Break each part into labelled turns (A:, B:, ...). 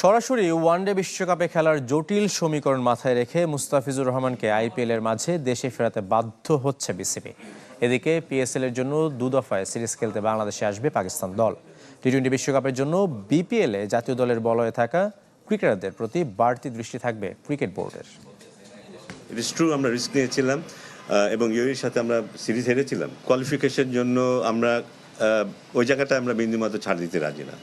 A: সরাসরি ওয়ানডে বিশ্বকাপে খেলার জটিল সমীকরণ মাথায় রেখে মুস্তাফিজুর রহমানকে আইপিএলের মাঝে দেশে ফেরাতে বাধ্য হচ্ছে বিসিবি। এদিকে পিএসএল এর জন্য দুদফায় সিরিজ খেলতে বাংলাদেশে আসবে পাকিস্তান দল। টি-20 বিশ্বকাপের জন্য বিপিএলে জাতীয় দলের বলয়ে থাকা ক্রিকেটারদের প্রতি বাড়তি দৃষ্টি থাকবে ক্রিকেট বোর্ডের।
B: ইট ইজ ট্রু, আমরা রিস্ক নিয়েছিলাম এবং ইউএইর সাথে আমরা সিরিজ হেরেছিলাম। কোয়ালিফিকেশনের জন্য আমরা ওই জায়গাটা আমরা বিন্দুমাত্র ছাড় দিতে রাজি না।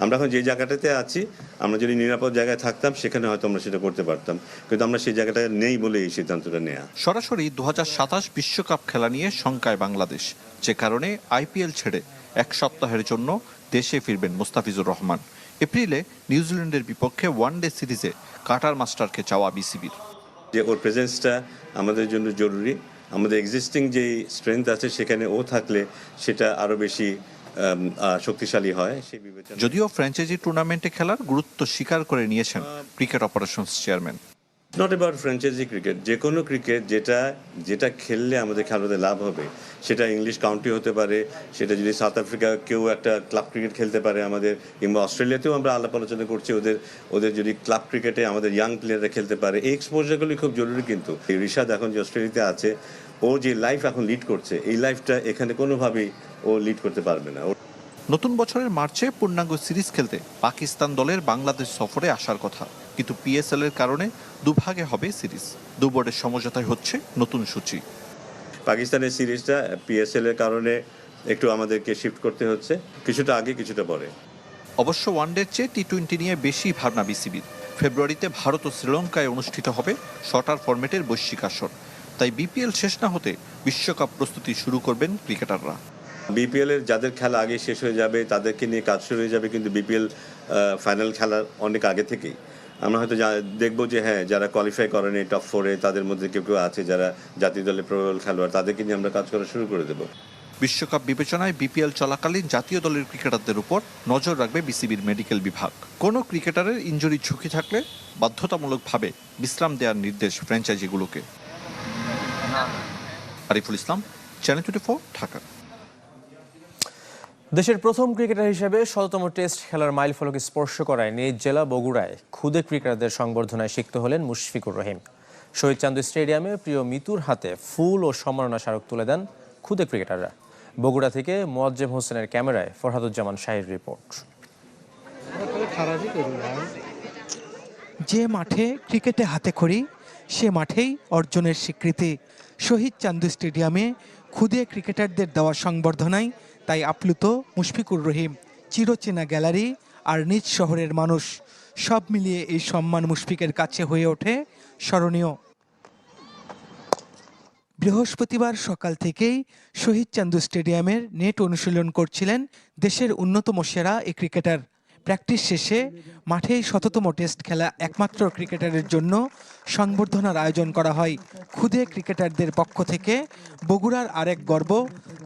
B: আমরা এখন যে জায়গাটাতে আছি, আমরা যদি নিরাপদ জায়গায় থাকতাম সেখানে হয়তো আমরা সেটা করতে পারতাম, কিন্তু আমরা সেই জায়গাটা নেই বলে এই সিদ্ধান্তটা নেওয়া।
C: সরাসরি 2027 বিশ্বকাপ খেলা নিয়ে শঙ্কায় বাংলাদেশ, যে কারণে আইপিএল ছেড়ে এক সপ্তাহের জন্য দেশে ফিরবেন মুস্তাফিজুর রহমান। এপ্রিলে নিউজিল্যান্ডের বিপক্ষে ওয়ানডে সিরিজে কাটার মাস্টারকে চাওয়া বিসিবির।
B: যে ওর প্রেজেন্সটা আমাদের জন্য জরুরি। আমাদের এক্সিস্টিং যে স্ট্রেংথ আছে সেখানে ও থাকলে সেটা আরো বেশি শক্তিশালী হয়।
C: যদিও ফ্র্যাঞ্চাইজি টুর্নামেন্টে খেলার গুরুত্ব স্বীকার করে নিয়েছেন cricket operations chairman.
B: Not about franchise cricket, যে কোনো ক্রিকেট যেটা খেললে আমাদের খেলোয়াড়দের লাভ হবে, সেটা ইংলিশ কাউন্টি হতে পারে, সেটা যদি সাউথ আফ্রিকা কেউ একটা ক্লাব ক্রিকেট খেলতে পারে আমাদের, কিংবা অস্ট্রেলিয়াতেও আমরা আলাপ আলোচনা করছি ওদের যদি ক্লাব ক্রিকেটে আমাদের ইয়াং প্লেয়াররা খেলতে পারে, এই এক্সপোজারগুলি খুব জরুরি। কিন্তু এই রিশাদ এখন যে অস্ট্রেলিয়াতে আছে, ও যে লাইফ এখন লিড করছে, এই লাইফটা এখানে কোনোভাবেই ও লিড করতে পারবে না।
C: নতুন বছরের মার্চে পূর্ণাঙ্গ সিরিজ খেলতে পাকিস্তান দলের বাংলাদেশ সফরে আসার কথা, কিন্তু পিএসএল এর কারণে দুভাগে হবে সিরিজ। দু বোর্ডের সমঝোতায় হচ্ছে নতুন সূচি।
B: পাকিস্তানের সিরিজটা পিএসএল এর কারণে একটু আমাদেরকে শিফট করতে হচ্ছে, কিছুটা আগে কিছুটা পরে।
C: অবশ্য ওয়ানডের চেয়ে টি-20 নিয়ে বেশি ভাবনা বিসিবির। ফেব্রুয়ারিতে ভারত ও শ্রীলঙ্কায় অনুষ্ঠিত হবে শর্টার ফরম্যাটের বৈশ্বিক আসর। তাই বিপিএল শেষ না হতে বিশ্বকাপ প্রস্তুতি শুরু করবেন ক্রিকেটাররা।
B: বিপিএল এর যাদের খেলা আগে শেষ হয়ে যাবে তাদেরকে নিয়ে কাজ শুরু হয়ে যাবে, কিন্তু বিপিএল ফাইনাল খেলার অনেক আগে থেকেই আমরা হয়তো দেখবো যে হ্যাঁ, যারা কোয়ালিফাই করেনি টপ 4-এ, তাদের মধ্যে কেউ কেউ আছে যারা জাতীয় দলের প্রবল খেলোয়াড়, তাদেরকে নিয়ে আমরা কাজ করা শুরু করে দেবো।
C: বিশ্বকাপ বিবেচনায় বিপিএল চলাকালীন জাতীয় দলের ক্রিকেটারদের উপর নজর রাখবে বিসিবির মেডিকেল বিভাগ। কোনো ক্রিকেটারের ইনজুরি ঝুঁকি থাকলে বাধ্যতামূলকভাবে বিশ্রাম দেওয়ার নির্দেশ ফ্র্যাঞ্চাইজিগুলোকে। আরিফুল ইসলাম, চ্যানেল 24, ঢাকা।
A: দেশের প্রথম ক্রিকেটার হিসেবে ১৭তম টেস্ট খেলার মাইলফলক স্পর্শ করায় নিজ জেলা বগুড়ায় ক্ষুদে ক্রিকেটারদের সংবর্ধনায় সিক্ত হলেন মুশফিকুর রহিম। শহীদ চান্দু স্টেডিয়ামে প্রিয় মিতুর হাতে ফুল ও সম্মাননা স্মারক তুলে দেন ক্ষুদে ক্রিকেটাররা। বগুড়া থেকে মোয়াজ্জেম হোসেনের ক্যামেরায় ফরহাদুজ্জামান শাহীর রিপোর্ট।
D: যে মাঠে ক্রিকেটে হাতেখড়ি, সে মাঠেই অর্জনের স্বীকৃতি। শহীদ চান্দু স্টেডিয়ামে ক্ষুদে ক্রিকেটারদের দেওয়া সংবর্ধনায় তাই আপ্লুত মুশফিকুর রহিম। চিরচেনা গ্যালারি আর নিজ শহরের মানুষ, সব মিলিয়ে এই সম্মান মুশফিকের কাছে হয়ে ওঠে স্মরণীয়। বৃহস্পতিবার সকাল থেকেই শহীদ চান্দু স্টেডিয়ামের নেট অনুশীলন করছিলেন দেশের অন্যতম সেরা এই ক্রিকেটার। প্র্যাকটিস শেষে মাঠেই ১৭তম টেস্ট খেলা একমাত্র ক্রিকেটারের জন্য সংবর্ধনার আয়োজন করা হয়। ক্ষুদে ক্রিকেটারদের পক্ষ থেকে বগুড়ার আরেক গর্ব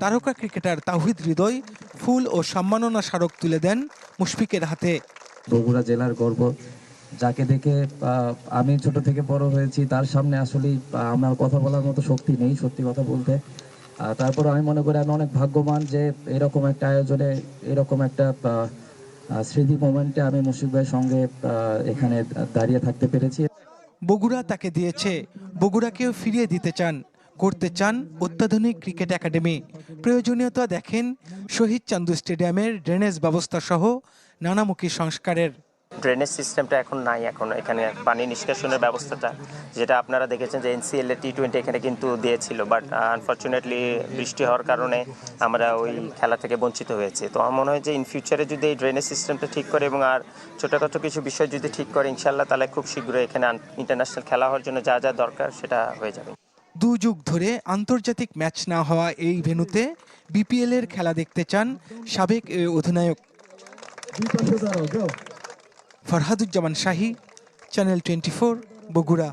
D: তারকা ক্রিকেটার তাওহিদ হৃদয় ফুল ও সম্মাননা স্মারক তুলে দেন মুশফিকের হাতে।
E: বগুড়া জেলার গর্ব, যাকে দেখে আমি ছোট থেকে বড় হয়েছি, তার সামনে আসলে আমার কথা বলার মতো শক্তি নেই, সত্যি কথা বলতে। তারপর আমি মনে করি আমি অনেক ভাগ্যবান যে এরকম একটা আয়োজনে, এরকম একটা স্মৃতি মোমেন্টে আমি মুশফিক ভাইয়ের সঙ্গে এখানে দাঁড়িয়ে থাকতে পেরেছি।
D: বগুড়া তাকে দিয়েছে, বগুড়াকেও ফিরিয়ে দিতে চান, করতে চান অত্যাধুনিক ক্রিকেট একাডেমি। প্রয়োজনীয়তা দেখেন শহীদ চান্দু স্টেডিয়ামের ড্রেনেজ ব্যবস্থা সহ নানামুখী সংস্কারের।
F: ড্রেনেজ সিস্টেমটা এখন নাই, এখন এখানে পানি নিষ্কাশনের ব্যবস্থাটা যেটা আপনারা দেখেছেন যে এনসিএল এর টি-20 এখানে কিন্তু দিয়েছিল, বাট আনফর্চুনেটলি বৃষ্টি হওয়ার কারণে আমরা ওই খেলা থেকে বঞ্চিত হয়েছি। তো আমার মনে হয় যে ইন ফিউচারে যদি এই ড্রেনেজ সিস্টেমটা ঠিক করে এবং আর ছোটোখাটো কিছু বিষয় যদি ঠিক করে, ইনশাল্লাহ তাহলে খুব শীঘ্রই এখানে ইন্টারন্যাশনাল খেলা হওয়ার জন্য যা যা দরকার সেটা হয়ে যাবে।
D: 2 যুগ ধরে আন্তর্জাতিক ম্যাচ না হওয়া এই ভেন্যুতে বিপিএল এর খেলা দেখতে চান সাবেক অধিনায়ক। ফরহাদুজ্জামান শাহী, চ্যানেল 24, বগুড়া।